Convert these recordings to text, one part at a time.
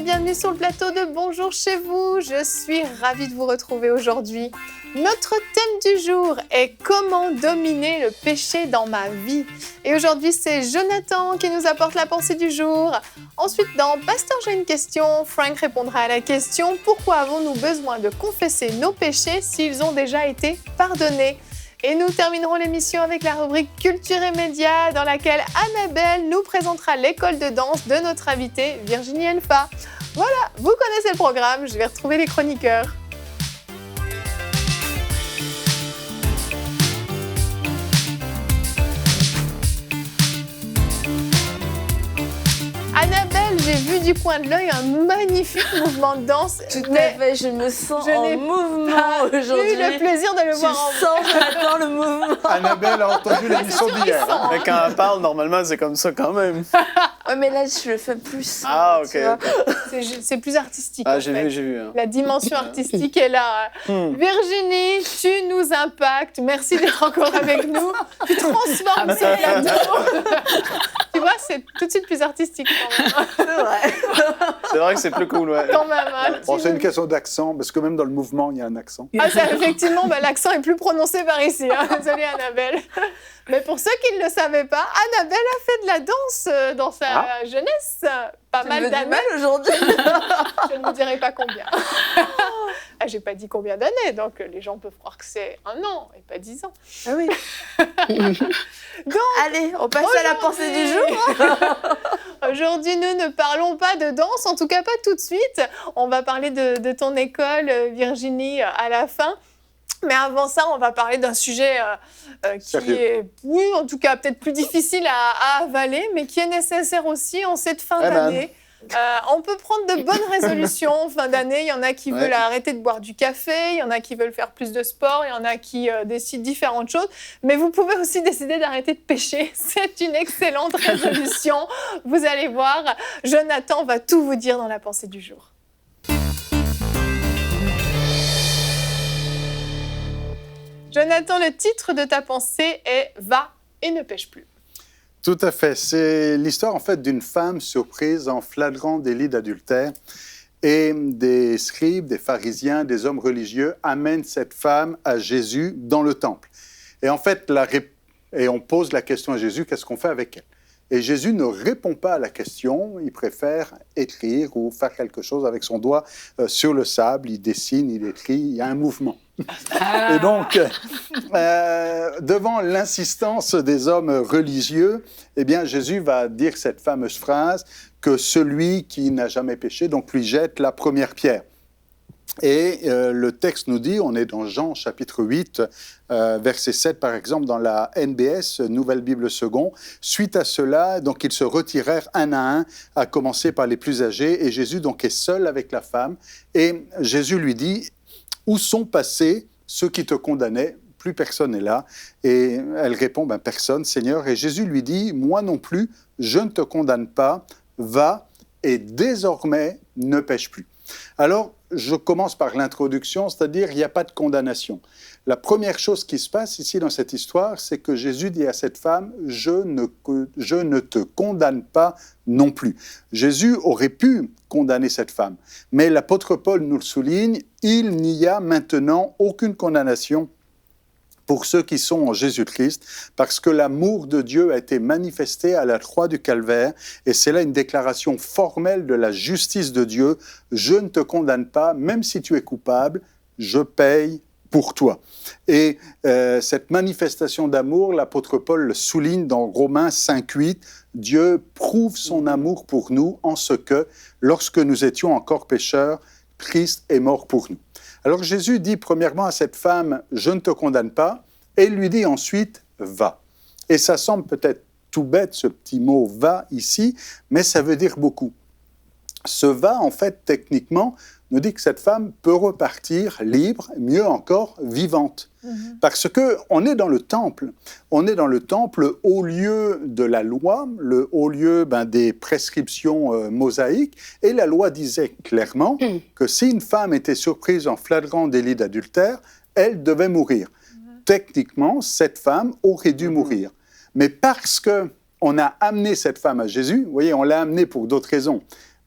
et bienvenue sur le plateau de Bonjour chez vous. Je suis ravie de vous retrouver aujourd'hui. Notre thème du jour est comment dominer le péché dans ma vie. Et aujourd'hui, c'est Jonathan qui nous apporte la pensée du jour. Ensuite, dans Pasteur, j'ai une question, Frank répondra à la question pourquoi avons-nous besoin de confesser nos péchés s'ils ont déjà été pardonnés? Et nous terminerons l'émission avec la rubrique Culture et Médias dans laquelle Annabelle nous présentera l'école de danse de notre invitée Virginie Elfa. Voilà, vous connaissez le programme, je vais retrouver les chroniqueurs. Annabelle, j'ai vu du coin de l'œil un magnifique mouvement de danse. Tout à fait, je me sens en mouvement aujourd'hui. J'ai eu le plaisir de le voir en mouvement. J'attends le mouvement. Annabelle a entendu l'émission d'hier. Mais quand elle parle, normalement, c'est comme ça quand même. Ouais, mais là, je le fais plus. Ah, ok. C'est plus artistique. Ah, j'ai vu. Hein. La dimension artistique est là. Virginie, tu nous impactes. Merci d'être encore avec nous. Tu transformes ces plateaux. Tu vois, c'est tout de suite plus artistique quand même. C'est vrai. C'est vrai que c'est plus cool, ouais. Quand même. Hein, Bon, c'est une question d'accent, parce que même dans le mouvement, il y a un accent. Ah, ça, effectivement, l'accent est plus prononcé par ici. Hein. Désolée, Annabelle. Mais pour ceux qui ne le savaient pas, Annabelle a fait de la danse dans sa jeunesse. Pas mal d'années. mal aujourd'hui. Je ne vous dirai pas combien. Ah, j'ai pas dit combien d'années, donc les gens peuvent croire que c'est 1 an et pas 10 ans. Ah oui. Donc, allez, on passe à la pensée du jour. Aujourd'hui, nous ne parlons pas de danse, en tout cas pas tout de suite. On va parler de ton école, Virginie, à la fin. Mais avant ça, on va parler d'un sujet qui est, oui, en tout cas, peut-être plus difficile à avaler, mais qui est nécessaire aussi en cette fin d'année. On peut prendre de bonnes résolutions en fin d'année. Il y en a qui veulent arrêter de boire du café, il y en a qui veulent faire plus de sport, il y en a qui décident différentes choses. Mais vous pouvez aussi décider d'arrêter de pécher. C'est une excellente résolution. Vous allez voir, Jonathan va tout vous dire dans la pensée du jour. Jonathan, le titre de ta pensée est « Va et ne pêche plus ». Tout à fait. C'est l'histoire, en fait, d'une femme surprise en flagrant délit d'adultère. Et des scribes, des pharisiens, des hommes religieux amènent cette femme à Jésus dans le temple. Et en fait, et on pose la question à Jésus, qu'est-ce qu'on fait avec elle? Et Jésus ne répond pas à la question, il préfère écrire ou faire quelque chose avec son doigt sur le sable, il dessine, il écrit, il y a un mouvement. Et donc, devant l'insistance des hommes religieux, eh bien, Jésus va dire cette fameuse phrase que celui qui n'a jamais péché, donc lui jette la première pierre. Et le texte nous dit, on est dans Jean chapitre 8, verset 7 par exemple, dans la NBS, Nouvelle Bible Second. Suite à cela, donc ils se retirèrent un à un, à commencer par les plus âgés, et Jésus donc est seul avec la femme. Et Jésus lui dit, où sont passés ceux qui te condamnaient? Plus personne n'est là. Et elle répond, personne, Seigneur. Et Jésus lui dit, moi non plus, je ne te condamne pas, va et désormais ne pêche plus. Alors, je commence par l'introduction, c'est-à-dire il n'y a pas de condamnation. La première chose qui se passe ici dans cette histoire, c'est que Jésus dit à cette femme, je ne te condamne pas non plus. Jésus aurait pu condamner cette femme, mais l'apôtre Paul nous le souligne, il n'y a maintenant aucune condamnation pour ceux qui sont en Jésus-Christ, parce que l'amour de Dieu a été manifesté à la croix du Calvaire, et c'est là une déclaration formelle de la justice de Dieu. Je ne te condamne pas, même si tu es coupable, je paye pour toi. Et cette manifestation d'amour, l'apôtre Paul le souligne dans Romains 5,8, Dieu prouve son amour pour nous en ce que, lorsque nous étions encore pécheurs, Christ est mort pour nous. Alors Jésus dit premièrement à cette femme, je ne te condamne pas, et il lui dit ensuite, va. Et ça semble peut-être tout bête, ce petit mot va ici, mais ça veut dire beaucoup. Ce va, en fait, techniquement, nous dit que cette femme peut repartir libre, mieux encore, vivante. Parce qu'on est dans le temple. On est dans le temple au lieu de la loi, au lieu des prescriptions mosaïques. Et la loi disait clairement que si une femme était surprise en flagrant délit d'adultère, elle devait mourir. Techniquement, cette femme aurait dû mourir. Mais parce qu'on a amené cette femme à Jésus, vous voyez, on l'a amenée pour d'autres raisons.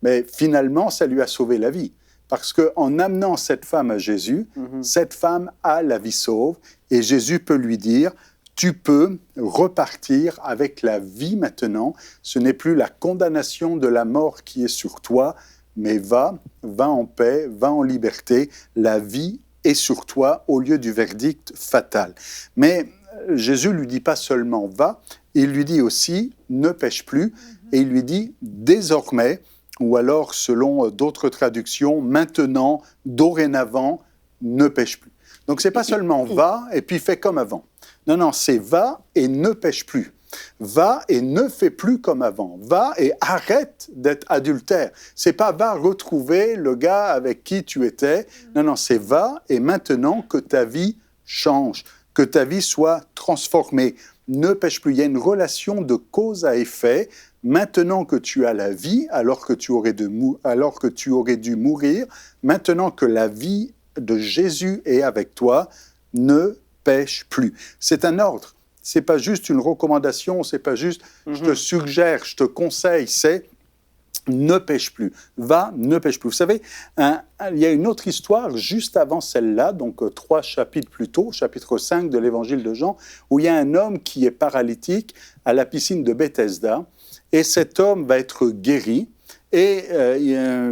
Mais finalement, ça lui a sauvé la vie. Parce qu'en amenant cette femme à Jésus, cette femme a la vie sauve. Et Jésus peut lui dire, tu peux repartir avec la vie maintenant. Ce n'est plus la condamnation de la mort qui est sur toi, mais va en paix, va en liberté. La vie est sur toi au lieu du verdict fatal. Mais Jésus ne lui dit pas seulement va, il lui dit aussi ne pêche plus. Et il lui dit désormais, ou alors selon d'autres traductions, maintenant, dorénavant, ne pêche plus. Donc ce n'est pas seulement va et puis fais comme avant. Non, c'est va et ne pêche plus. Va et ne fais plus comme avant. Va et arrête d'être adultère. C'est pas va retrouver le gars avec qui tu étais. Non, c'est va et maintenant que ta vie change, que ta vie soit transformée. Ne pêche plus. Il y a une relation de cause à effet. Maintenant que tu as la vie, alors que tu aurais dû mourir, maintenant que la vie de Jésus est avec toi, ne pêche plus. C'est un ordre. C'est pas juste une recommandation, c'est pas juste je te suggère, je te conseille, c'est ne pêche plus. Va, ne pêche plus. Vous savez, il y a une autre histoire juste avant celle-là, donc 3 chapitres plus tôt, chapitre 5 de l'évangile de Jean, où il y a un homme qui est paralytique à la piscine de Bethesda, et cet homme va être guéri. Et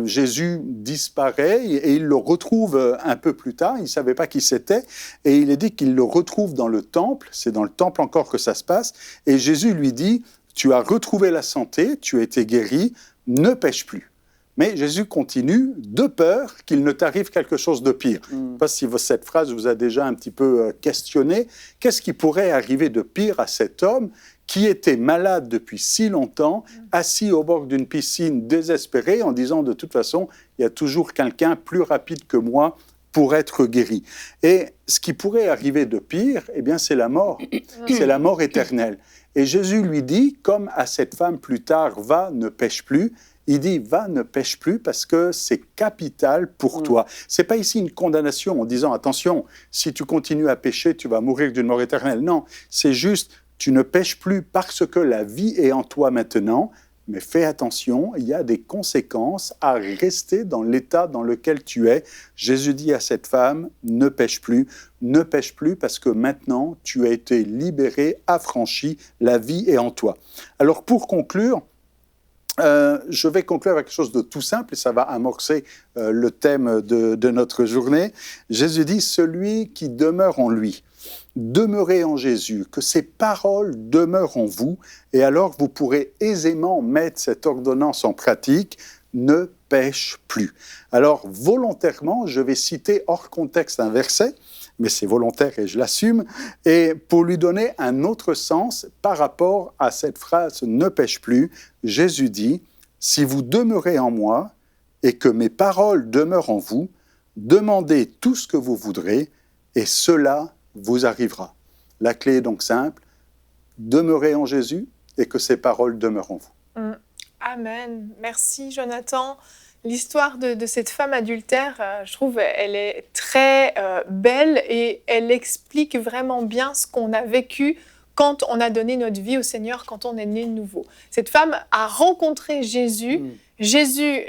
Jésus disparaît et il le retrouve un peu plus tard, il ne savait pas qui c'était, et il est dit qu'il le retrouve dans le temple, c'est dans le temple encore que ça se passe, et Jésus lui dit, tu as retrouvé la santé, tu as été guéri, ne pêche plus. Mais Jésus continue, de peur qu'il ne t'arrive quelque chose de pire. Je ne sais pas si cette phrase vous a déjà un petit peu questionné. Qu'est-ce qui pourrait arriver de pire à cet homme qui était malade depuis si longtemps, assis au bord d'une piscine, désespéré, en disant de toute façon, il y a toujours quelqu'un plus rapide que moi pour être guéri. Et ce qui pourrait arriver de pire, eh bien, c'est la mort. C'est la mort éternelle. Et Jésus lui dit, comme à cette femme plus tard, va, ne pêche plus, il dit, va, ne pêche plus parce que c'est capital pour toi. C'est pas ici une condamnation en disant, attention, si tu continues à pécher, tu vas mourir d'une mort éternelle. Non, c'est juste, tu ne pêches plus parce que la vie est en toi maintenant, mais fais attention, il y a des conséquences à rester dans l'état dans lequel tu es. Jésus dit à cette femme, ne pêche plus parce que maintenant tu as été libéré, affranchi, la vie est en toi. Alors pour conclure, je vais conclure avec quelque chose de tout simple et ça va amorcer le thème de notre journée. Jésus dit, celui qui demeure en lui, demeurez en Jésus, que ses paroles demeurent en vous, et alors vous pourrez aisément mettre cette ordonnance en pratique, ne pêche plus. Alors volontairement, je vais citer hors contexte un verset, mais c'est volontaire et je l'assume, et pour lui donner un autre sens par rapport à cette phrase « ne pêche plus », Jésus dit « Si vous demeurez en moi et que mes paroles demeurent en vous, demandez tout ce que vous voudrez et cela vous arrivera. » La clé est donc simple, demeurez en Jésus et que ses paroles demeurent en vous. Amen. Merci Jonathan. L'histoire de cette femme adultère, je trouve, elle est très belle et elle explique vraiment bien ce qu'on a vécu quand on a donné notre vie au Seigneur, quand on est né de nouveau. Cette femme a rencontré Jésus. Jésus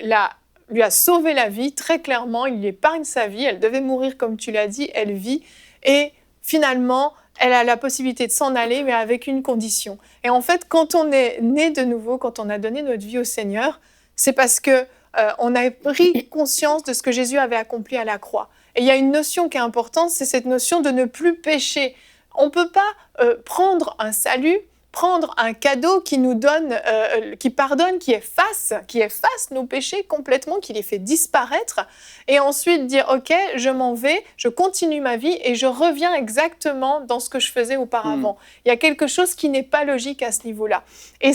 lui a sauvé la vie, très clairement. Il lui épargne sa vie. Elle devait mourir, comme tu l'as dit. Elle vit. Et finalement, elle a la possibilité de s'en aller, mais avec une condition. Et en fait, quand on est né de nouveau, quand on a donné notre vie au Seigneur, c'est parce que on a pris conscience de ce que Jésus avait accompli à la croix. Et il y a une notion qui est importante, c'est cette notion de ne plus pécher. On ne peut pas prendre un salut, prendre un cadeau qui nous donne, qui pardonne, qui efface nos péchés complètement, qui les fait disparaître, et ensuite dire « Ok, je m'en vais, je continue ma vie et je reviens exactement dans ce que je faisais auparavant. » Il y a quelque chose qui n'est pas logique à ce niveau-là. Et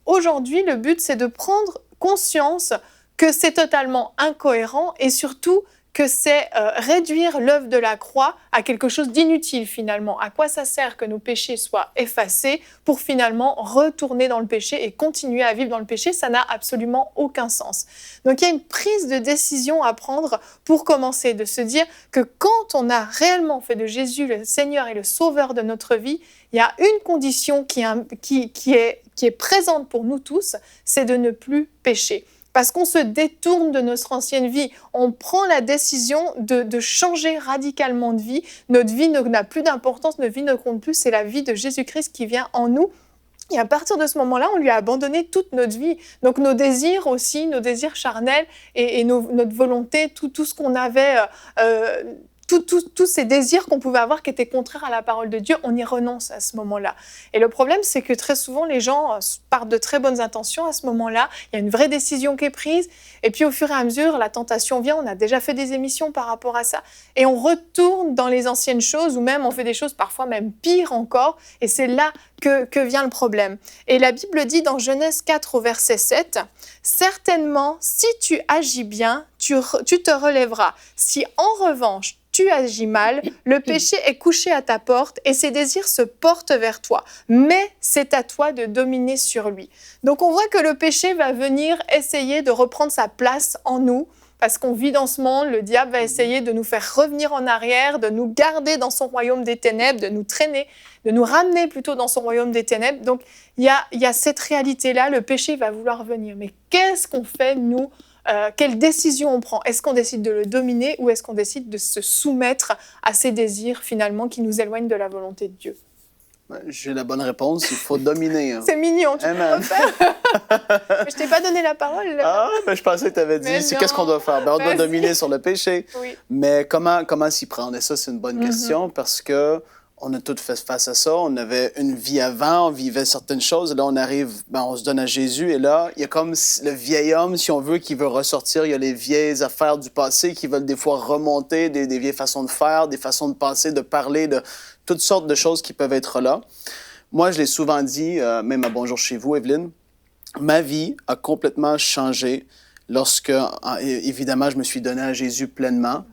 aujourd'hui, le but, c'est de prendre conscience que c'est totalement incohérent et surtout que c'est réduire l'œuvre de la croix à quelque chose d'inutile finalement. À quoi ça sert que nos péchés soient effacés pour finalement retourner dans le péché et continuer à vivre dans le péché? Ça n'a absolument aucun sens. Donc il y a une prise de décision à prendre pour commencer, de se dire que quand on a réellement fait de Jésus le Seigneur et le Sauveur de notre vie, il y a une condition qui est présente pour nous tous, c'est de ne plus pécher. parce qu'on se détourne de notre ancienne vie. On prend la décision de changer radicalement de vie. Notre vie n'a plus d'importance, notre vie ne compte plus, c'est la vie de Jésus-Christ qui vient en nous. Et à partir de ce moment-là, on lui a abandonné toute notre vie. Donc nos désirs aussi, nos désirs charnels et notre volonté, tout ce qu'on avait, tous ces désirs qu'on pouvait avoir qui étaient contraires à la parole de Dieu, on y renonce à ce moment-là. Et le problème, c'est que très souvent, les gens partent de très bonnes intentions à ce moment-là. Il y a une vraie décision qui est prise. Et puis au fur et à mesure, la tentation vient. On a déjà fait des émissions par rapport à ça. Et on retourne dans les anciennes choses ou même on fait des choses parfois même pires encore. Et c'est là que vient le problème. Et la Bible dit dans Genèse 4 au verset 7, « Certainement, si tu agis bien, tu te relèveras. Si en revanche, tu agis mal, le péché est couché à ta porte et ses désirs se portent vers toi. Mais c'est à toi de dominer sur lui. » Donc on voit que le péché va venir essayer de reprendre sa place en nous parce qu'on vit dans ce monde. Le diable va essayer de nous faire revenir en arrière, de nous garder dans son royaume des ténèbres, de nous traîner, de nous ramener plutôt dans son royaume des ténèbres. Donc il y a cette réalité-là, le péché va vouloir venir. Mais qu'est-ce qu'on fait, nous ? Quelle décision on prend ? Est-ce qu'on décide de le dominer ou est-ce qu'on décide de se soumettre à ses désirs finalement qui nous éloignent de la volonté de Dieu ? J'ai la bonne réponse, il faut dominer. Hein. C'est mignon, tu peux le faire. Mais je t'ai pas donné la parole. Ah, mais je pensais que tu avais dit, c'est qu'est-ce qu'on doit faire? Ben, on doit dominer sur le péché. Oui. Mais comment s'y prendre? Et ça, c'est une bonne question parce que on a tous fait face à ça. On avait une vie avant, on vivait certaines choses. Là, on arrive, on se donne à Jésus. Et là, il y a comme le vieil homme, si on veut, qui veut ressortir. Il y a les vieilles affaires du passé qui veulent des fois remonter, des vieilles façons de faire, des façons de penser, de parler, de toutes sortes de choses qui peuvent être là. Moi, je l'ai souvent dit, même à Bonjour chez vous, Evelyne, ma vie a complètement changé lorsque, évidemment, je me suis donné à Jésus pleinement.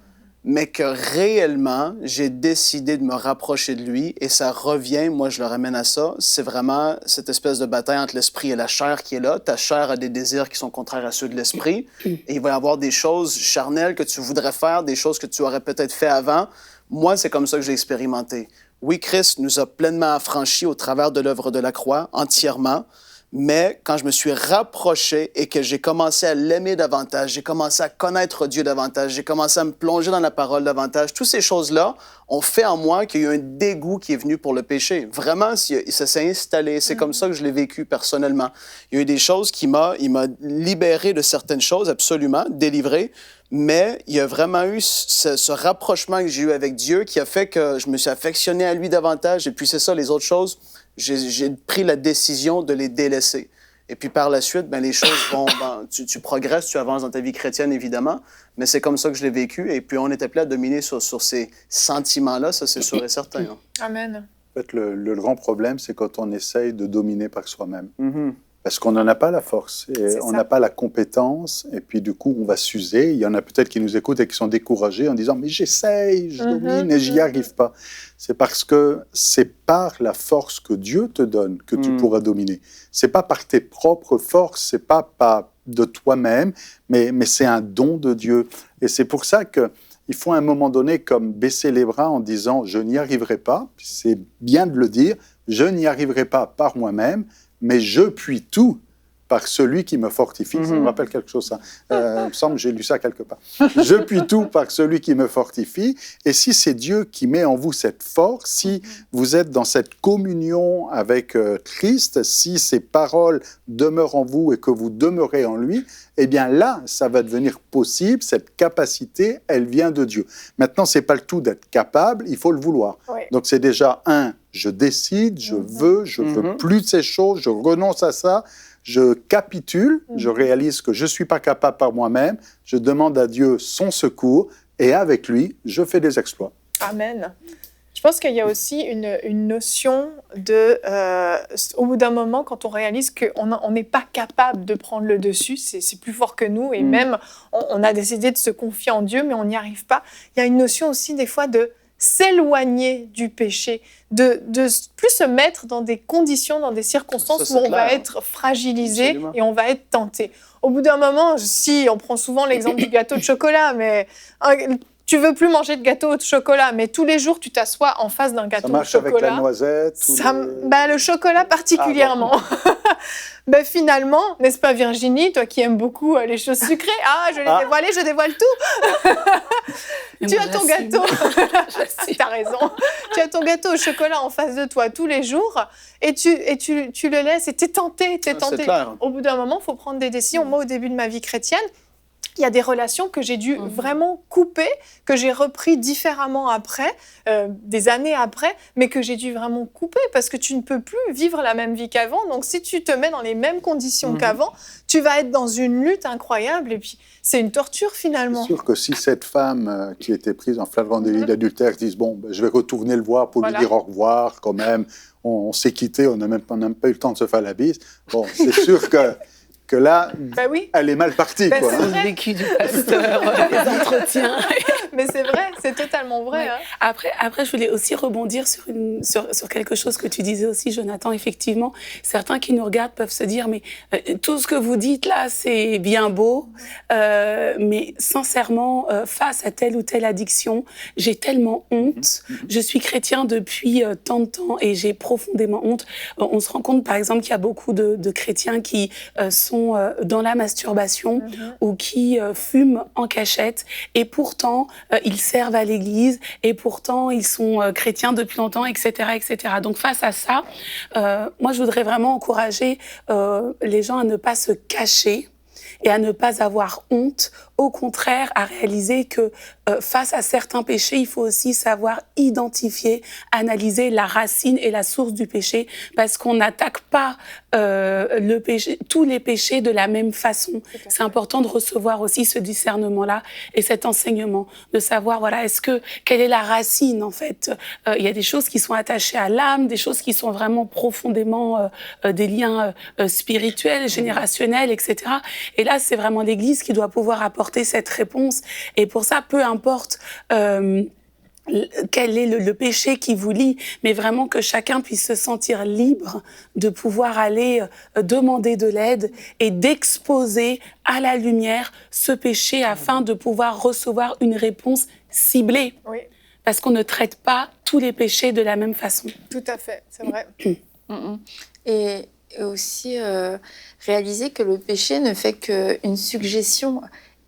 Mais que réellement, j'ai décidé de me rapprocher de lui et ça revient, moi je le ramène à ça, c'est vraiment cette espèce de bataille entre l'esprit et la chair qui est là. Ta chair a des désirs qui sont contraires à ceux de l'esprit et il va y avoir des choses charnelles que tu voudrais faire, des choses que tu aurais peut-être fait avant. Moi, c'est comme ça que j'ai expérimenté. Oui, Christ nous a pleinement affranchis au travers de l'œuvre de la croix, entièrement. Mais quand je me suis rapproché et que j'ai commencé à l'aimer davantage, j'ai commencé à connaître Dieu davantage, j'ai commencé à me plonger dans la parole davantage, toutes ces choses-là ont fait en moi qu'il y a eu un dégoût qui est venu pour le péché. Vraiment, ça s'est installé. C'est comme ça que je l'ai vécu personnellement. Il y a eu des choses il m'a libéré de certaines choses, absolument, délivré. Mais il y a vraiment eu ce rapprochement que j'ai eu avec Dieu qui a fait que je me suis affectionné à lui davantage. Et puis c'est ça, les autres choses, j'ai pris la décision de les délaisser. Et puis par la suite, les choses vont... tu progresses, tu avances dans ta vie chrétienne, évidemment, mais c'est comme ça que je l'ai vécu. Et puis on est appelé à dominer sur ces sentiments-là, ça c'est sûr et certain. Hein. Amen. En fait, le grand problème, c'est quand on essaye de dominer par soi-même. Mm-hmm. Parce qu'on n'en a pas la force, et on n'a pas la compétence, et puis du coup, on va s'user. Il y en a peut-être qui nous écoutent et qui sont découragés en disant « mais j'essaye, je domine et j'y arrive pas ». C'est parce que c'est par la force que Dieu te donne que tu pourras dominer. C'est pas par tes propres forces, c'est pas de toi-même, mais c'est un don de Dieu. Et c'est pour ça qu'il faut à un moment donné comme baisser les bras en disant « je n'y arriverai pas ». C'est bien de le dire, « je n'y arriverai pas par moi-même ». Mais je puis tout par celui qui me fortifie. Ça me rappelle quelque chose, ça. Il me semble que j'ai lu ça quelque part. Je puis tout par celui qui me fortifie. Et si c'est Dieu qui met en vous cette force, si vous êtes dans cette communion avec Christ, si ses paroles demeurent en vous et que vous demeurez en lui, eh bien là, ça va devenir possible. Cette capacité, elle vient de Dieu. Maintenant, c'est pas le tout d'être capable, il faut le vouloir. Oui. Donc c'est déjà je décide, je veux plus de ces choses, je renonce à ça, je capitule, je réalise que je ne suis pas capable par moi-même, je demande à Dieu son secours et avec lui, je fais des exploits. Amen. Je pense qu'il y a aussi une notion de, au bout d'un moment, quand on réalise qu'on n'est pas capable de prendre le dessus, c'est plus fort que nous, et même on a décidé de se confier en Dieu, mais on n'y arrive pas. Il y a une notion aussi des fois de s'éloigner du péché, de plus se mettre dans des conditions, dans des circonstances où on va être fragilisé. Absolument. Et on va être tenté. Au bout d'un moment, si on prend souvent l'exemple du gâteau de chocolat, mais tu veux plus manger de gâteau au chocolat, mais tous les jours, tu t'assois en face d'un gâteau Ça au marche chocolat. avec la noisette Le chocolat particulièrement. Finalement, n'est-ce pas Virginie, toi qui aimes beaucoup les choses sucrées, je l'ai dévoilé, je dévoile tout. Tu as ton gâteau. T'as raison. Tu as ton gâteau au chocolat en face de toi tous les jours et tu le laisses et t'es tenté. C'est clair. Au bout d'un moment, il faut prendre des décisions. Moi, au début de ma vie chrétienne, il y a des relations que j'ai dû vraiment couper, que j'ai repris différemment après, des années après, mais que j'ai dû vraiment couper parce que tu ne peux plus vivre la même vie qu'avant. Donc, si tu te mets dans les mêmes conditions qu'avant, tu vas être dans une lutte incroyable et puis c'est une torture finalement. C'est sûr que si cette femme qui était prise en flagrant délit d'adultère dit je vais retourner le voir pour lui dire au revoir quand même, on s'est quitté, on n'a même pas eu le temps de se faire la bise. Bon, c'est sûr que là, elle est mal partie. C'est le vécu du pasteur, les entretiens. Mais c'est vrai, c'est totalement vrai. Ouais. Hein. Après, je voulais aussi rebondir sur quelque chose que tu disais aussi, Jonathan. Effectivement, certains qui nous regardent peuvent se dire, mais tout ce que vous dites là, c'est bien beau, mais sincèrement, face à telle ou telle addiction, j'ai tellement honte. Je suis chrétien depuis tant de temps et j'ai profondément honte. On se rend compte, par exemple, qu'il y a beaucoup de chrétiens qui sont dans la masturbation ou qui fument en cachette et pourtant ils servent à l'église et pourtant ils sont chrétiens depuis longtemps, etc., etc. Donc face à ça, moi je voudrais vraiment encourager les gens à ne pas se cacher et à ne pas avoir honte, au contraire à réaliser que face à certains péchés, il faut aussi savoir identifier, analyser la racine et la source du péché, parce qu'on n'attaque pas le péché, tous les péchés de la même façon. C'est important de recevoir aussi ce discernement-là et cet enseignement, de savoir quelle est la racine en fait. Il y a des choses qui sont attachées à l'âme, des choses qui sont vraiment profondément des liens spirituels, générationnels, etc. Et là, c'est vraiment l'Église qui doit pouvoir apporter cette réponse. Et pour ça, peu importe quel est le péché qui vous lie, mais vraiment que chacun puisse se sentir libre de pouvoir aller demander de l'aide et d'exposer à la lumière ce péché afin de pouvoir recevoir une réponse ciblée. Oui. Parce qu'on ne traite pas tous les péchés de la même façon. Tout à fait, c'est vrai. Et aussi réaliser que le péché ne fait qu'une suggestion.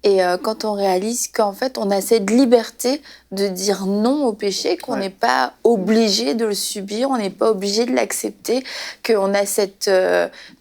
Et quand on réalise qu'en fait, on a cette liberté de dire non au péché, qu'on n'est pas obligé de le subir, on n'est pas obligé de l'accepter, qu'on a cette,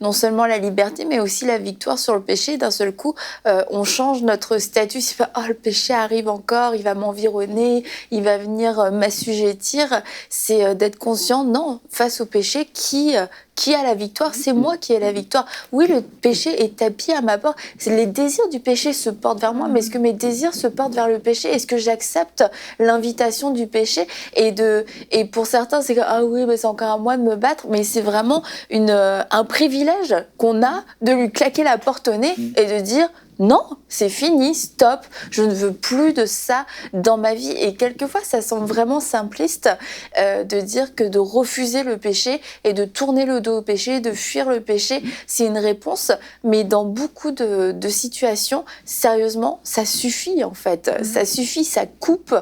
non seulement la liberté, mais aussi la victoire sur le péché. D'un seul coup, on change notre statut. C'est pas « Oh, le péché arrive encore, il va m'environner, il va venir m'assujettir ». C'est d'être conscient, non, face au péché, qui a la victoire? C'est moi qui ai la victoire. Oui, le péché est tapis à ma porte. Les désirs du péché se portent vers moi, mais est-ce que mes désirs se portent vers le péché? Est-ce que j'accepte l'invitation du péché? Et pour certains, c'est que ah oui, mais c'est encore à moi de me battre. Mais c'est vraiment un privilège qu'on a de lui claquer la porte au nez et de dire non, c'est fini, stop, je ne veux plus de ça dans ma vie. Et quelquefois, ça semble vraiment simpliste de dire que de refuser le péché et de tourner le dos au péché, de fuir le péché, c'est une réponse. Mais dans beaucoup de situations, sérieusement, ça suffit en fait. Ça suffit, ça coupe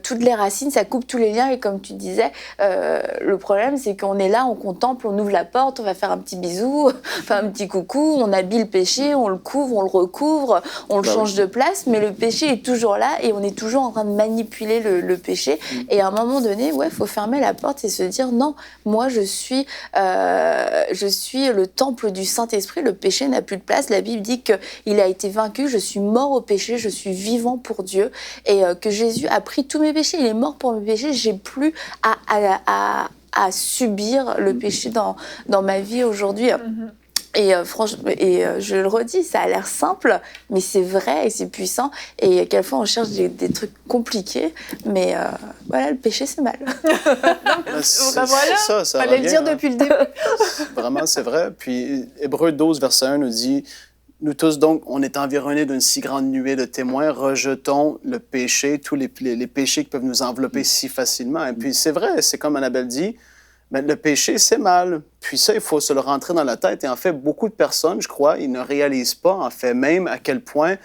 toutes les racines, ça coupe tous les liens. Et comme tu disais, le problème, c'est qu'on est là, on contemple, on ouvre la porte, on va faire un petit bisou, enfin un petit coucou, on habille le péché, on le couvre, on le recouvre, on le change de place, mais le péché est toujours là et on est toujours en train de manipuler le péché. Et à un moment donné, il faut fermer la porte et se dire non, moi je suis le temple du Saint-Esprit, le péché n'a plus de place. La Bible dit qu'il a été vaincu, je suis mort au péché, je suis vivant pour Dieu et que Jésus a pris tous mes péchés, il est mort pour mes péchés, j'ai plus à subir le péché dans ma vie aujourd'hui. Et franchement, je le redis, ça a l'air simple, mais c'est vrai et c'est puissant. Et quelquefois, on cherche des trucs compliqués, mais voilà, le péché, c'est mal. C'est ça fallait le dire depuis le début. Vraiment, c'est vrai. Puis, Hébreux 12, verset 1 nous dit « Nous tous, donc, on est environnés d'une si grande nuée de témoins, rejetons le péché, tous les péchés qui peuvent nous envelopper si facilement. » Et puis, c'est vrai, c'est comme Annabelle dit, mais le péché, c'est mal. Puis ça, il faut se le rentrer dans la tête. Et en fait, beaucoup de personnes, je crois, ils ne réalisent pas, en fait, même à quel point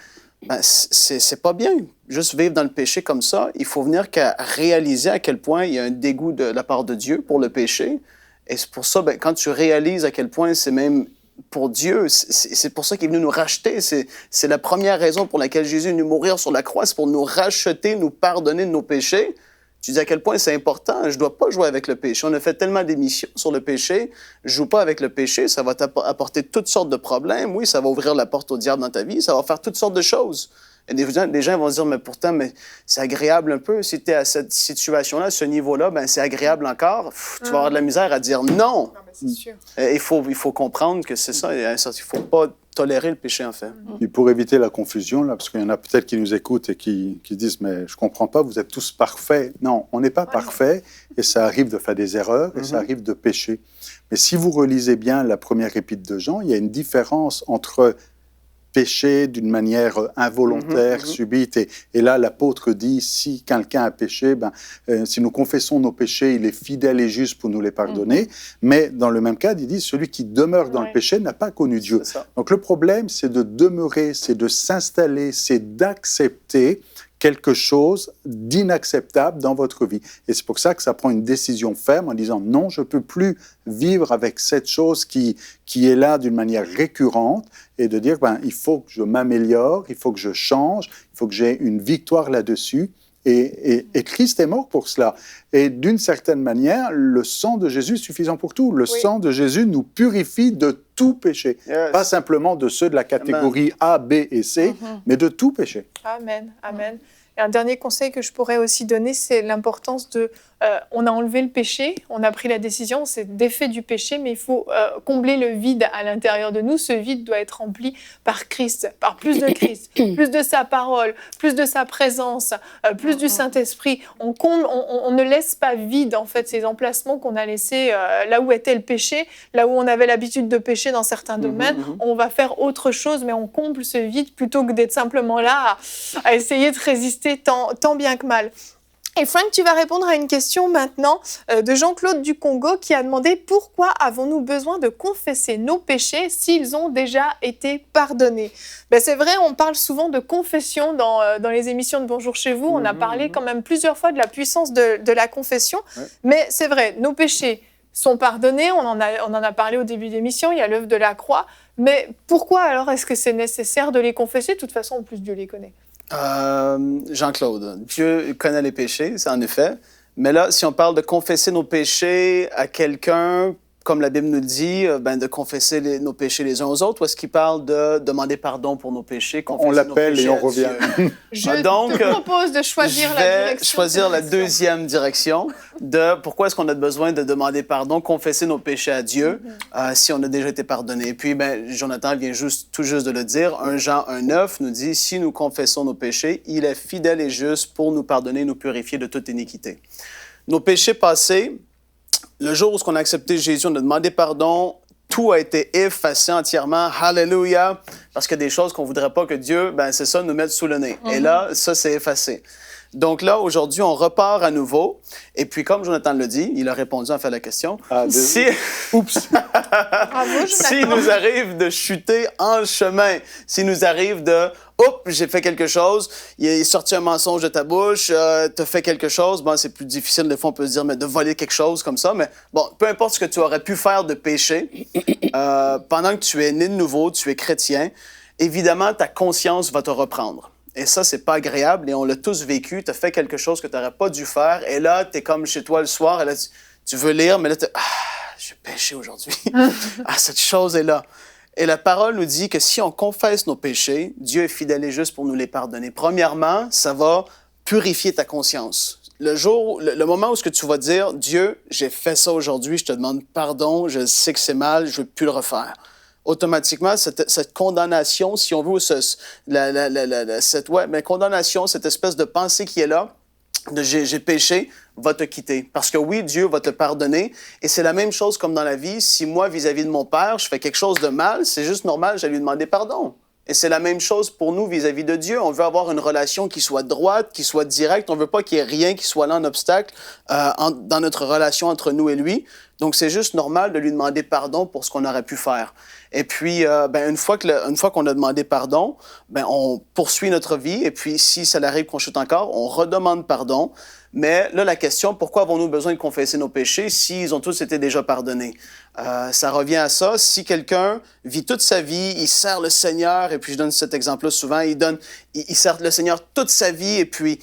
ben, c'est pas bien. Juste vivre dans le péché comme ça, il faut venir qu'à réaliser à quel point il y a un dégoût de la part de Dieu pour le péché. Et c'est pour ça, ben, quand tu réalises à quel point c'est même pour Dieu, c'est pour ça qu'il est venu nous racheter. C'est la première raison pour laquelle Jésus est venu mourir sur la croix, c'est pour nous racheter, nous pardonner de nos péchés. Tu dis à quel point c'est important. Je ne dois pas jouer avec le péché. On a fait tellement d'émissions sur le péché. Je ne joue pas avec le péché. Ça va t'apporter toutes sortes de problèmes. Oui, ça va ouvrir la porte au diable dans ta vie. Ça va faire toutes sortes de choses. Et des gens vont se dire, mais pourtant, c'est agréable un peu. Si tu es à cette situation-là, à ce niveau-là, ben, c'est agréable encore. Tu vas avoir de la misère à dire non. Non, mais c'est sûr. Il faut comprendre que c'est ça. Il ne faut pas tolérer le péché, en fait. Et pour éviter la confusion, là, parce qu'il y en a peut-être qui nous écoutent et qui disent « mais je ne comprends pas, vous êtes tous parfaits ». Non, on n'est pas parfaits et ça arrive de faire des erreurs et ça arrive de pécher. Mais si vous relisez bien la première épître de Jean, il y a une différence entre péché d'une manière involontaire, subite. Et là, l'apôtre dit, si quelqu'un a péché, si nous confessons nos péchés, il est fidèle et juste pour nous les pardonner. Mais dans le même cas, il dit, celui qui demeure dans le péché n'a pas connu Dieu. Donc le problème, c'est de demeurer, c'est de s'installer, c'est d'accepter quelque chose d'inacceptable dans votre vie. Et c'est pour ça que ça prend une décision ferme en disant non, je ne peux plus vivre avec cette chose qui est là d'une manière récurrente et de dire il faut que je m'améliore, il faut que je change, il faut que j'ai une victoire là-dessus. Et Christ est mort pour cela. Et d'une certaine manière, le sang de Jésus est suffisant pour tout. Le sang de Jésus nous purifie de tout péché. Yes. Pas simplement de ceux de la catégorie A, B et C, mais de tout péché. Amen, amen. Et un dernier conseil que je pourrais aussi donner, c'est l'importance de... on a enlevé le péché, on a pris la décision, c'est défait du péché, mais il faut combler le vide à l'intérieur de nous. Ce vide doit être rempli par Christ, par plus de Christ, plus de sa parole, plus de sa présence, plus du Saint-Esprit. On ne laisse pas vide, en fait, ces emplacements qu'on a laissés là où était le péché, là où on avait l'habitude de pécher dans certains domaines. On va faire autre chose, mais on comble ce vide plutôt que d'être simplement là à essayer de résister tant bien que mal. Et Frank, tu vas répondre à une question maintenant de Jean-Claude du Congo qui a demandé « Pourquoi avons-nous besoin de confesser nos péchés s'ils ont déjà été pardonnés ?» C'est vrai, on parle souvent de confession dans les émissions de Bonjour chez vous. On a parlé quand même plusieurs fois de la puissance de la confession. Mais c'est vrai, nos péchés sont pardonnés. On en a parlé au début de l'émission. Il y a l'œuvre de la croix. Mais pourquoi alors est-ce que c'est nécessaire de les confesser ? De toute façon, en plus, Dieu les connaît. Jean-Claude, Dieu connaît les péchés, c'est en effet. Mais là, si on parle de confesser nos péchés à quelqu'un, comme la Bible nous dit, de confesser nos péchés les uns aux autres, ou est-ce qu'il parle de demander pardon pour nos péchés? On l'appelle et on revient. Je te propose de choisir la direction. Je vais choisir la deuxième direction de pourquoi est-ce qu'on a besoin de demander pardon, confesser nos péchés à Dieu si on a déjà été pardonné. Et puis, Jonathan vient tout juste de le dire. 1 Jean 1,9 nous dit « Si nous confessons nos péchés, il est fidèle et juste pour nous pardonner, nous purifier de toute iniquité. » Nos péchés passés, le jour où on a accepté Jésus, on a demandé pardon, tout a été effacé entièrement. Hallelujah! Parce qu'il y a des choses qu'on ne voudrait pas que Dieu, c'est ça, nous mette sous le nez. Et là, ça, c'est effacé. Donc là, aujourd'hui, on repart à nouveau. Et puis, comme Jonathan le dit, il a répondu en fait à la question. Oups! Bravo, Jonathan. S'il nous arrive de chuter en chemin, s'il nous arrive de « Oups, j'ai fait quelque chose, il est sorti un mensonge de ta bouche, t'as fait quelque chose », c'est plus difficile, des fois on peut se dire, mais de voler quelque chose comme ça, mais peu importe ce que tu aurais pu faire de péché, pendant que tu es né de nouveau, tu es chrétien, évidemment, ta conscience va te reprendre. Et ça, c'est pas agréable et on l'a tous vécu. Tu as fait quelque chose que tu n'aurais pas dû faire et là, tu es comme chez toi le soir et là, tu veux lire, mais là, j'ai péché aujourd'hui. Cette chose est là. Et la parole nous dit que si on confesse nos péchés, Dieu est fidèle et juste pour nous les pardonner. Premièrement, ça va purifier ta conscience. Le moment où tu vas dire, Dieu, j'ai fait ça aujourd'hui, je te demande pardon, je sais que c'est mal, je ne veux plus le refaire. Automatiquement, cette condamnation, si on veut, condamnation, cette espèce de pensée qui est là, de j'ai péché, va te quitter. Parce que oui, Dieu va te pardonner. Et c'est la même chose comme dans la vie. Si moi, vis-à-vis de mon père, je fais quelque chose de mal, c'est juste normal, je vais lui demander pardon. Et c'est la même chose pour nous vis-à-vis de Dieu. On veut avoir une relation qui soit droite, qui soit directe. On ne veut pas qu'il y ait rien qui soit là en obstacle dans notre relation entre nous et lui. Donc, c'est juste normal de lui demander pardon pour ce qu'on aurait pu faire. Et puis, une fois qu'on a demandé pardon, on poursuit notre vie. Et puis, si ça arrive qu'on chute encore, on redemande pardon. Mais là, la question, pourquoi avons-nous besoin de confesser nos péchés s'ils ont tous été déjà pardonnés? Ça revient à ça. Si quelqu'un vit toute sa vie, il sert le Seigneur, et puis je donne cet exemple-là souvent, il sert le Seigneur toute sa vie, et puis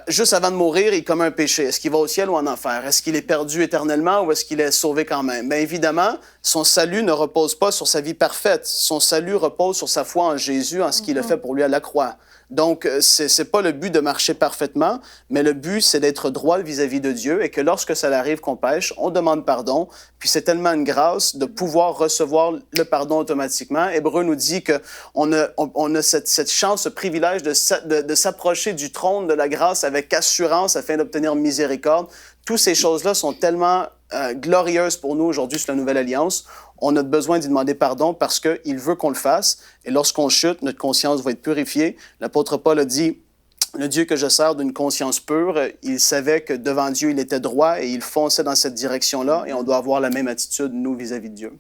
juste avant de mourir, il commet un péché. Est-ce qu'il va au ciel ou en enfer? Est-ce qu'il est perdu éternellement ou est-ce qu'il est sauvé quand même? Bien évidemment, son salut ne repose pas sur sa vie parfaite. Son salut repose sur sa foi en Jésus, en ce qu'il a fait pour lui à la croix. Donc, c'est pas le but de marcher parfaitement, mais le but, c'est d'être droit vis-à-vis de Dieu et que lorsque ça arrive qu'on pêche, on demande pardon. Puis c'est tellement une grâce de pouvoir recevoir le pardon automatiquement. Hébreu nous dit qu'on a cette chance, ce privilège de s'approcher du trône de la grâce avec assurance afin d'obtenir miséricorde. Toutes ces choses-là sont tellement glorieuses pour nous aujourd'hui sur la Nouvelle Alliance. On a besoin d'y demander pardon parce qu'il veut qu'on le fasse. Et lorsqu'on chute, notre conscience va être purifiée. L'apôtre Paul a dit, « Le Dieu que je sers d'une conscience pure, il savait que devant Dieu, il était droit et il fonçait dans cette direction-là. Et on doit avoir la même attitude, nous, vis-à-vis de Dieu. »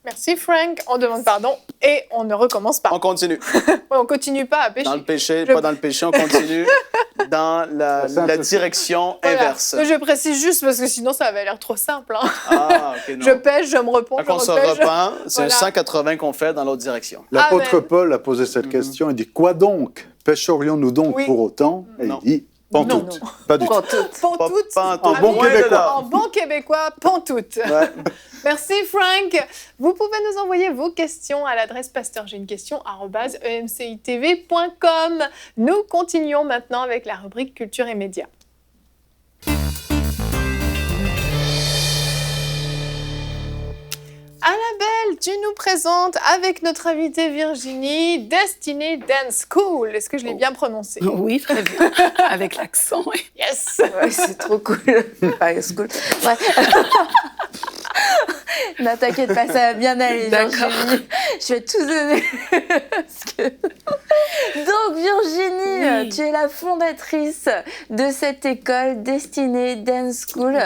Merci Frank, on demande pardon et on ne recommence pas. On continue. Ouais, on continue pas à pécher. Dans le péché, pas dans le péché, on continue dans la direction inverse. Je précise juste parce que sinon ça avait l'air trop simple. Hein. Ah, OK, non. Je pêche, je me repens, Quand on se repent, c'est un 180 qu'on fait dans l'autre direction. L'apôtre Paul a posé cette question, il dit « Quoi donc? Pécherions-nous donc pour autant ?» Et il dit « Pantoute. » Pas du tout. Pantoute. En bon québécois. En bon québécois, pantoute. Ouais. Merci Frank. Vous pouvez nous envoyer vos questions à l'adresse pasteur.j'ai-une-question@emcitv.com. Nous continuons maintenant avec la rubrique Culture et Médias. Annabelle, tu nous présentes avec notre invitée Virginie Destiny Dance School. Est-ce que je l'ai bien prononcé? Oui, très bien, avec l'accent. Oui. Yes. Ouais, c'est trop cool. Pas cool. Ouais. Non, t'inquiète pas, ça va bien aller. Virginie. Je vais tout donner. Donc, Virginie, tu es la fondatrice de cette école Destiny Dance School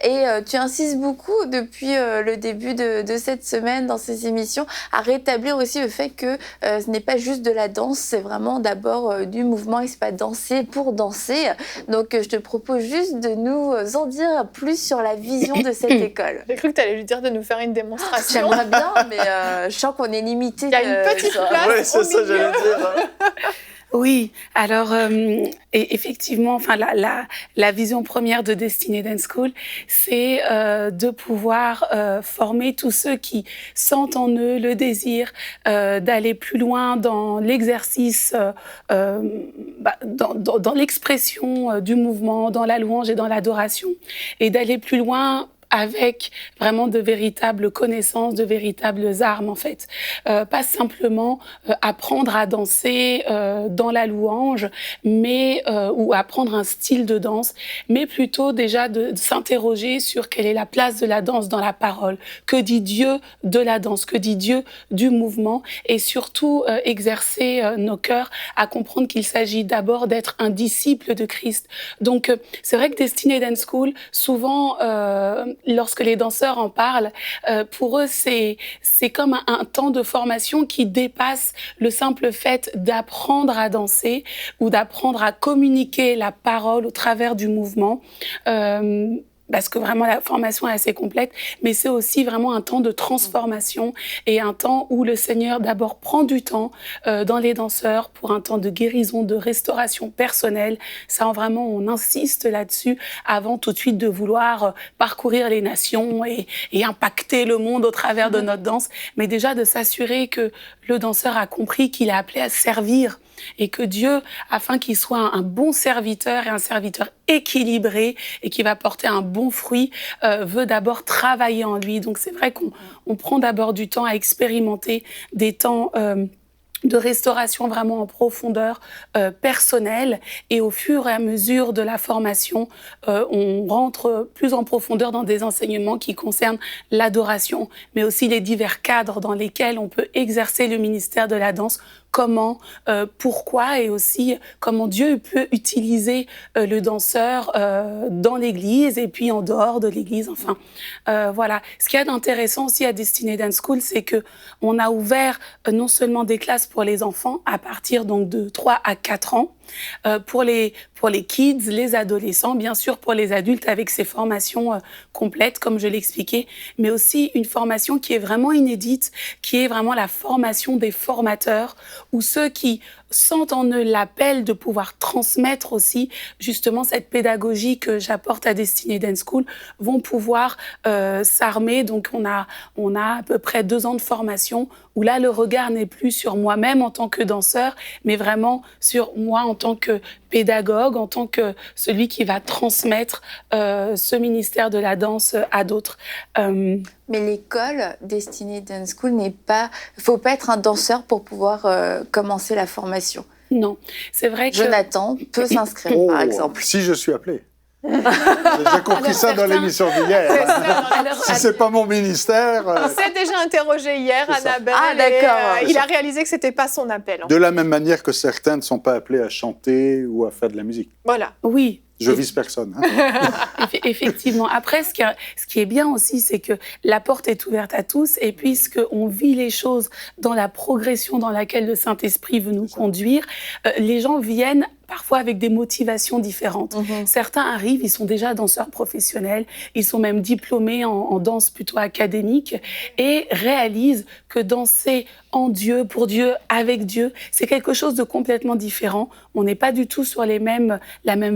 et tu insistes beaucoup depuis le début de cette semaine dans ces émissions à rétablir aussi le fait que ce n'est pas juste de la danse, c'est vraiment d'abord du mouvement et c'est pas danser pour danser. Donc, je te propose juste de nous en dire plus sur la vision de cette école. J'ai cru que tu allais lui dire de nous faire une démonstration. J'aimerais bien, mais je sens qu'on est limité. Il y a une petite place. Oui, c'est ça, j'allais dire. Oui, alors effectivement, enfin la vision première de Destiny Dance School, c'est de pouvoir former tous ceux qui sentent en eux le désir d'aller plus loin dans l'exercice, dans l'expression du mouvement, dans la louange et dans l'adoration, et d'aller plus loin avec vraiment de véritables connaissances, de véritables armes en fait. Pas simplement apprendre à danser dans la louange, mais ou apprendre un style de danse, mais plutôt déjà de s'interroger sur quelle est la place de la danse dans la parole. Que dit Dieu de la danse? Que dit Dieu du mouvement? Et surtout exercer nos cœurs à comprendre qu'il s'agit d'abord d'être un disciple de Christ. Donc c'est vrai que Destiny Dance School, souvent lorsque les danseurs en parlent, pour eux, c'est comme un temps de formation qui dépasse le simple fait d'apprendre à danser ou d'apprendre à communiquer la parole au travers du mouvement. Parce que vraiment la formation est assez complète, mais c'est aussi vraiment un temps de transformation et un temps où le Seigneur d'abord prend du temps dans les danseurs pour un temps de guérison, de restauration personnelle. Ça, vraiment, on insiste là-dessus avant tout de suite de vouloir parcourir les nations et impacter le monde au travers de notre danse, mais déjà de s'assurer que le danseur a compris qu'il est appelé à servir et que Dieu, afin qu'il soit un bon serviteur et un serviteur équilibré et qui va porter un bon fruit, veut d'abord travailler en lui. Donc c'est vrai qu'on prend d'abord du temps à expérimenter des temps de restauration vraiment en profondeur personnelle, et au fur et à mesure de la formation, on rentre plus en profondeur dans des enseignements qui concernent l'adoration, mais aussi les divers cadres dans lesquels on peut exercer le ministère de la danse comment, pourquoi et aussi comment Dieu peut utiliser le danseur dans l'Église et puis en dehors de l'Église. Enfin, voilà. Ce qu'il y a d'intéressant aussi à Destiny Dance School, c'est que on a ouvert non seulement des classes pour les enfants à partir donc de 3 à 4 ans, pour les kids, les adolescents, bien sûr pour les adultes avec ces formations complètes, comme je l'expliquais, mais aussi une formation qui est vraiment inédite, qui est vraiment la formation des formateurs, où ceux qui sentent en eux l'appel de pouvoir transmettre aussi justement cette pédagogie que j'apporte à Destiny Dance School vont pouvoir s'armer. Donc on a à peu près 2 ans de formation où là le regard n'est plus sur moi-même en tant que danseur, mais vraiment sur moi en tant que pédagogue, en tant que celui qui va transmettre ce ministère de la danse à d'autres. Mais l'école Destiny Dance School n'est pas... Il ne faut pas être un danseur pour pouvoir commencer la formation. Non, c'est vrai que... Jonathan peut s'inscrire, par exemple. Si je suis appelé. J'ai compris ça dans l'émission d'hier. Si c'est pas mon ministère... On s'est déjà interrogé hier, Annabelle. Ah, d'accord. Il a réalisé que c'était pas son appel. De la même manière que certains ne sont pas appelés à chanter ou à faire de la musique. Voilà. Oui. Je vise personne. Hein. Effectivement. Après, ce qui est bien aussi, c'est que la porte est ouverte à tous et puisqu'on vit les choses dans la progression dans laquelle le Saint-Esprit veut nous conduire, les gens viennent parfois avec des motivations différentes. Certains arrivent, ils sont déjà danseurs professionnels, ils sont même diplômés en danse plutôt académique et réalisent que danser en Dieu, pour Dieu, avec Dieu, c'est quelque chose de complètement différent. On n'est pas du tout sur la même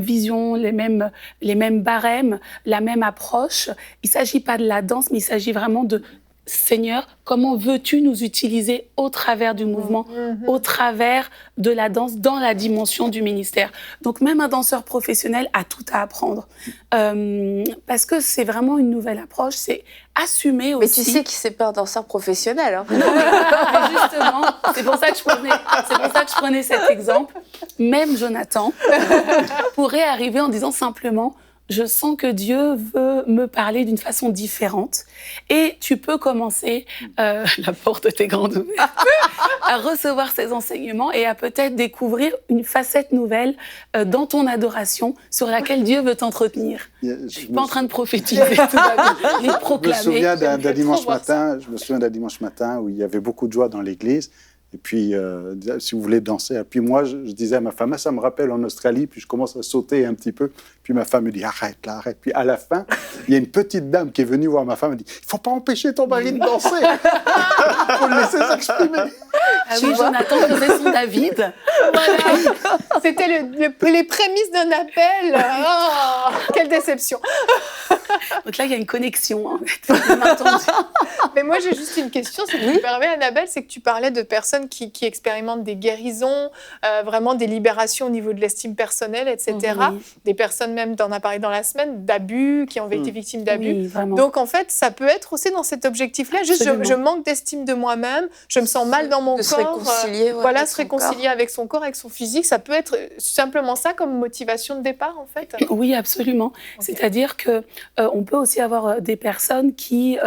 vision, les mêmes barèmes, la même approche. Il ne s'agit pas de la danse, mais il s'agit vraiment de Seigneur, comment veux-tu nous utiliser au travers du mouvement, au travers de la danse, dans la dimension du ministère. Donc même un danseur professionnel a tout à apprendre. Parce que c'est vraiment une nouvelle approche, c'est assumer aussi... Mais tu sais que c'est pas un danseur professionnel. Hein. Mais justement, c'est pour ça que je prenais cet exemple. Même Jonathan pourrait arriver en disant simplement... Je sens que Dieu veut me parler d'une façon différente. Et tu peux commencer, la porte t'est grande ouverte, à recevoir ces enseignements et à peut-être découvrir une facette nouvelle dans ton adoration sur laquelle Dieu veut t'entretenir. Je suis pas en train de prophétiser, tout va bien, les proclamer. Je me souviens d'un dimanche matin où il y avait beaucoup de joie dans l'église. Et puis, si vous voulez danser, puis moi, je disais à ma femme, ça me rappelle en Australie, puis je commence à sauter un petit peu. Puis ma femme me dit, arrête là, arrête. Puis à la fin, il y a une petite dame qui est venue voir ma femme, elle dit, il ne faut pas empêcher ton mari de danser. Il faut le laisser s'exprimer. Ah oui, Jonathan faisait son David. Voilà. C'était les prémices d'un appel. Oh, quelle déception. Donc là, il y a une connexion. Hein. Mais moi, j'ai juste une question, si tu me permets, Annabelle, c'est que tu parlais de personnes qui expérimentent des guérisons, vraiment des libérations au niveau de l'estime personnelle, etc. Oui. Des personnes même, t'en as parlé dans la semaine, d'abus, qui ont été victimes d'abus. Oui, vraiment. Donc, en fait, ça peut être aussi dans cet objectif-là. Juste, je manque d'estime de moi-même, je me sens mal dans mon corps. Se réconcilier, voilà, se réconcilier avec son corps, avec son physique. Ça peut être simplement ça comme motivation de départ, en fait. Oui, absolument. Okay. C'est-à-dire que on peut aussi avoir des personnes qui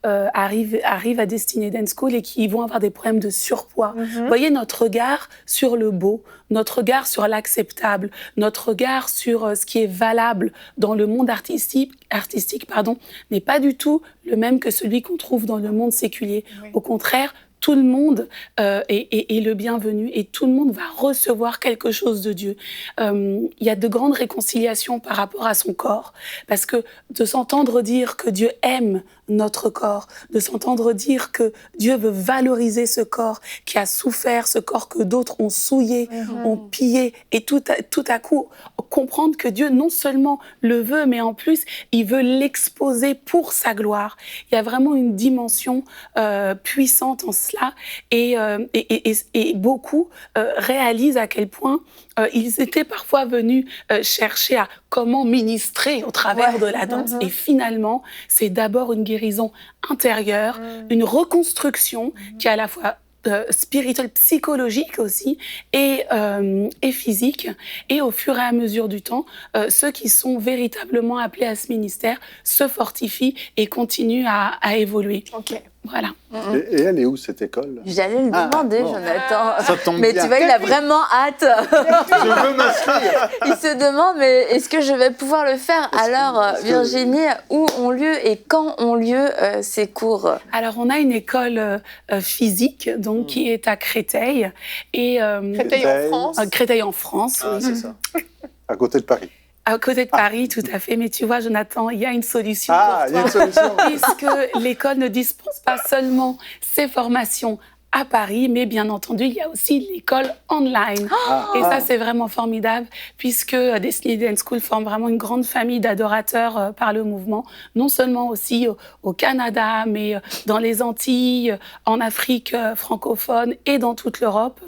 arrivent à Destiny Dance School et qui vont avoir des problèmes de surpoids. Vous voyez, notre regard sur le beau, notre regard sur l'acceptable, notre regard sur ce qui est valable dans le monde artistique, n'est pas du tout le même que celui qu'on trouve dans le monde séculier. Oui. Au contraire, tout le monde est le bienvenu et tout le monde va recevoir quelque chose de Dieu. Il y a de grandes réconciliations par rapport à son corps, parce que de s'entendre dire que Dieu aime notre corps, de s'entendre dire que Dieu veut valoriser ce corps qui a souffert, ce corps que d'autres ont souillé, ont pillé, et tout à coup comprendre que Dieu non seulement le veut, mais en plus il veut l'exposer pour sa gloire. Il y a vraiment une dimension puissante en cela, et beaucoup réalisent à quel point ils étaient parfois venus chercher à comment ministrer au travers de la danse. Et finalement, c'est d'abord une guérison intérieure, une reconstruction qui est à la fois spirituelle, psychologique aussi, et physique. Et au fur et à mesure du temps, ceux qui sont véritablement appelés à ce ministère se fortifient et continuent à évoluer. Okay. Voilà. Et elle est où, cette école? J'allais le demander, bon. Jonathan. Ça tombe Mais bien. tu vois, il a vraiment hâte. Je veux m'inscrire. Il se demande, mais est-ce que je vais pouvoir le faire? Alors, est-ce que- Virginie, où ont lieu et quand ont lieu ces cours? Alors, on a une école physique, donc, qui est à Créteil. Et, Créteil en France. Créteil en France, Ah, oui. c'est ça. À côté de Paris. À côté de Paris, tout à fait. Mais tu vois, Jonathan, il y a une solution Ah, pour il y a toi. une solution. Puisque l'école ne dispense pas seulement ces formations à Paris, mais bien entendu, il y a aussi l'école online. Et ça, c'est vraiment formidable, puisque Destiny Dance School forme vraiment une grande famille d'adorateurs par le mouvement, non seulement aussi au Canada, mais dans les Antilles, en Afrique francophone et dans toute l'Europe.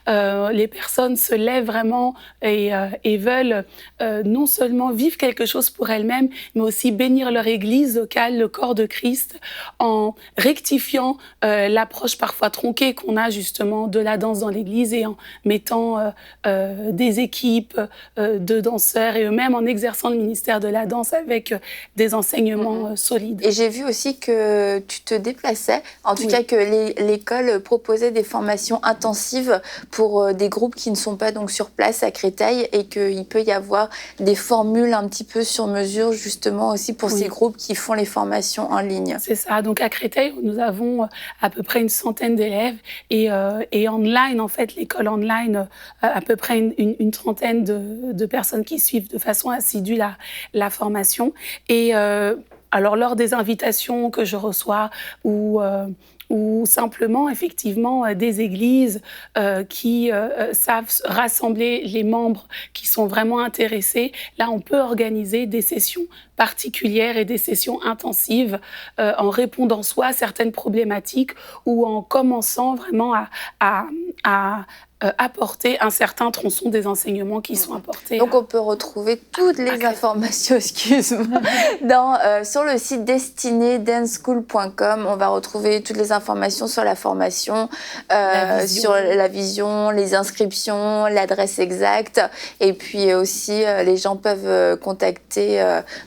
Les personnes se lèvent vraiment et veulent non seulement vivre quelque chose pour elles-mêmes, mais aussi bénir leur église locale, le corps de Christ, en rectifiant l'approche parfois tronquée qu'on a justement de la danse dans l'église et en mettant des équipes de danseurs et eux-mêmes en exerçant le ministère de la danse avec des enseignements solides. Et j'ai vu aussi que tu te déplaçais, en tout Oui. cas que l'école proposait des formations intensives pour des groupes qui ne sont pas donc sur place à Créteil et qu'il peut y avoir des formules un petit peu sur mesure justement aussi pour Oui. ces groupes qui font les formations en ligne. C'est ça. Donc à Créteil, nous avons à peu près une centaine d'élèves et online, en fait, l'école online, à peu près une trentaine de personnes qui suivent de façon assidue la formation. Et alors, lors des invitations que je reçois ou simplement, effectivement, des églises qui savent rassembler les membres qui sont vraiment intéressés, là, on peut organiser des sessions particulières et des sessions intensives en répondant soit à certaines problématiques ou en commençant vraiment à apporter un certain tronçon des enseignements qui sont apportés. Donc on peut retrouver toutes les informations, excuse-moi, sur le site destinydanceschool.com. On va retrouver toutes les informations sur la formation, sur la vision, les inscriptions, l'adresse exacte. Et puis aussi, les gens peuvent contacter,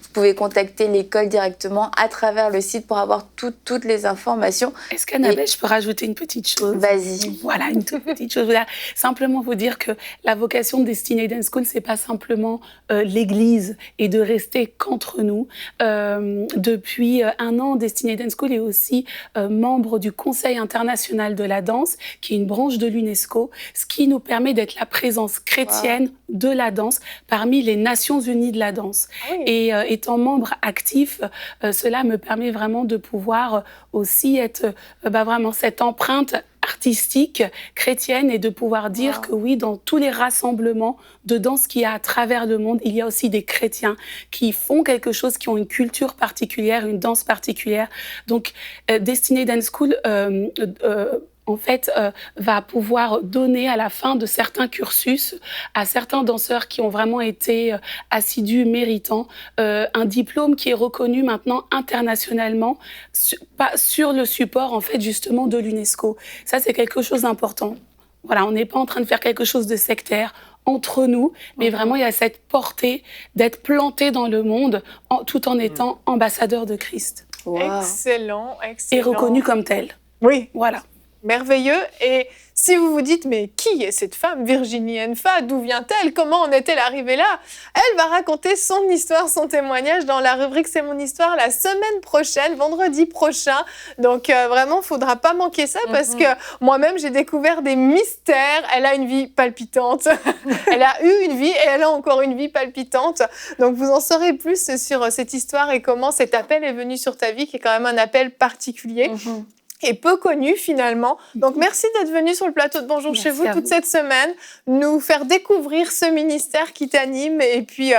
vous pouvez contacter l'école directement à travers le site pour avoir toutes les informations. Est-ce qu'Annabelle, je peux rajouter une petite chose? Vas-y. Voilà, une toute petite chose. Voilà. Simplement vous dire que la vocation de Destiny Dance School, c'est pas simplement l'église et de rester qu'entre nous. Depuis un an, Destiny Dance School est aussi membre du Conseil international de la danse, qui est une branche de l'UNESCO, ce qui nous permet d'être la présence chrétienne de la danse parmi les Nations Unies de la danse. Ah oui. Et étant membre actif, cela me permet vraiment de pouvoir aussi être vraiment cette empreinte artistique chrétienne et de pouvoir dire que oui, dans tous les rassemblements de danse qu'il y a à travers le monde, il y a aussi des chrétiens qui font quelque chose, qui ont une culture particulière, une danse particulière. Donc, Destiny Dance School en fait, va pouvoir donner à la fin de certains cursus à certains danseurs qui ont vraiment été assidus, méritants, un diplôme qui est reconnu maintenant internationalement sur le support, en fait, justement, de l'UNESCO. Ça, c'est quelque chose d'important. Voilà, on n'est pas en train de faire quelque chose de sectaire entre nous, mais vraiment, il y a cette portée d'être planté dans le monde tout en étant ambassadeur de Christ. Wow. Excellent, excellent. Et reconnu comme tel. Oui. Voilà. Merveilleux. Et si vous vous dites, mais qui est cette femme, Virginie Enfa? D'où vient-elle? Comment en est-elle arrivée là? Elle va raconter son histoire, son témoignage dans la rubrique C'est mon histoire la semaine prochaine, vendredi prochain. Donc vraiment, il ne faudra pas manquer ça parce que moi-même, j'ai découvert des mystères. Elle a une vie palpitante. Elle a eu une vie et elle a encore une vie palpitante. Donc vous en saurez plus sur cette histoire et comment cet appel est venu sur ta vie, qui est quand même un appel particulier. Et peu connu finalement. Donc merci d'être venu sur le plateau de Bonjour Merci chez vous à toute vous. cette semaine, nous faire découvrir ce ministère qui t'anime et puis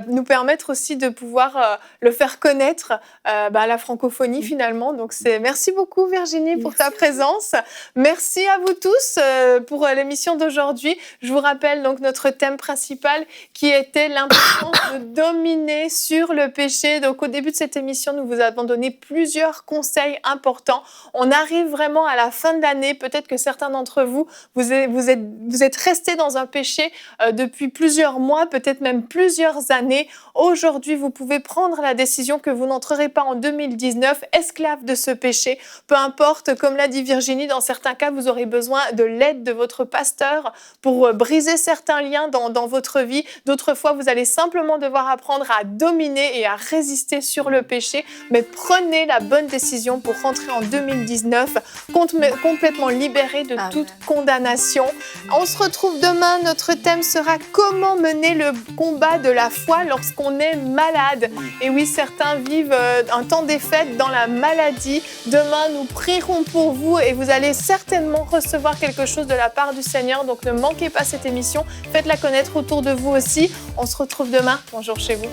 nous permettre aussi de pouvoir le faire connaître à la francophonie finalement. Donc merci beaucoup Virginie pour ta présence. Merci à vous tous pour l'émission d'aujourd'hui. Je vous rappelle donc notre thème principal qui était l'importance de dominer sur le péché. Donc au début de cette émission, nous vous avons donné plusieurs conseils importants. On arrive vraiment à la fin de l'année. Peut-être que certains d'entre vous, vous êtes restés dans un péché depuis plusieurs mois, peut-être même plusieurs années. Aujourd'hui, vous pouvez prendre la décision que vous n'entrerez pas en 2019 esclave de ce péché. Peu importe, comme l'a dit Virginie, dans certains cas, vous aurez besoin de l'aide de votre pasteur pour briser certains liens dans votre vie. D'autres fois, vous allez simplement devoir apprendre à dominer et à résister sur le péché. Mais prenez la bonne décision pour rentrer en 2019 complètement libéré de toute condamnation. On se retrouve demain. Notre thème sera comment mener le combat de la foi lorsqu'on est malade. Et oui, certains vivent un temps des fêtes dans la maladie. Demain, nous prierons pour vous et vous allez certainement recevoir quelque chose de la part du Seigneur. Donc ne manquez pas cette émission. Faites-la connaître autour de vous aussi. On se retrouve demain. Bonjour chez vous.